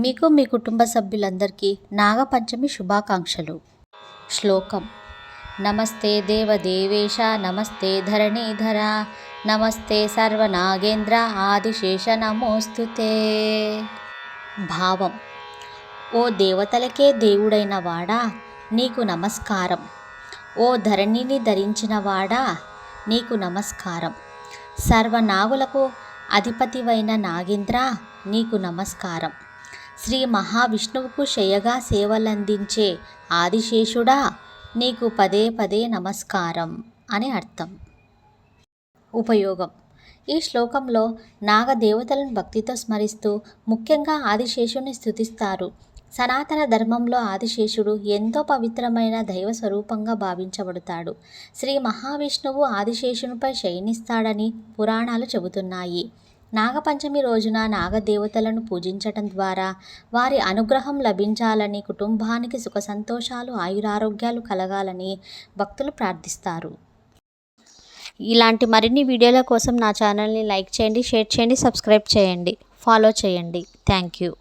మీకు మీ కుటుంబ సభ్యులందరికీ నాగపంచమి శుభాకాంక్షలు. శ్లోకం: నమస్తే దేవదేవేశ, నమస్తే ధరణీధర, నమస్తే సర్వనాగేంద్ర ఆదిశేష నమోస్తుతే. భావం: ఓ దేవతలకే దేవుడైన వాడా, నీకు నమస్కారం. ఓ ధరణిని ధరించిన వాడా, నీకు నమస్కారం. సర్వనాగులకు అధిపతివైన నాగేంద్ర, నీకు నమస్కారం. శ్రీ మహావిష్ణువుకు శయగా సేవలందించే ఆదిశేషుడా, నీకు పదే పదే నమస్కారం అని అర్థం. ఉపయోగం: ఈ శ్లోకంలో నాగదేవతలను భక్తితో స్మరిస్తూ ముఖ్యంగా ఆదిశేషుని స్తుతిస్తారు. సనాతన ధర్మంలో ఆదిశేషుడు ఎంతో పవిత్రమైన దైవ స్వరూపంగా భావించబడతాడు. శ్రీ మహావిష్ణువు ఆదిశేషునిపై శయనిస్తాడని పురాణాలు చెబుతున్నాయి. నాగపంచమి రోజున నాగదేవతలను పూజించటం ద్వారా వారి అనుగ్రహం లభించాలని, కుటుంబానికి సుఖ సంతోషాలు, ఆయురారోగ్యాలు కలగాలని భక్తులు ప్రార్థిస్తారు. ఇలాంటి మరిన్ని వీడియోల కోసం నా ఛానల్ని లైక్ చేయండి, షేర్ చేయండి, సబ్స్క్రైబ్ చేయండి, ఫాలో చేయండి. Thank you.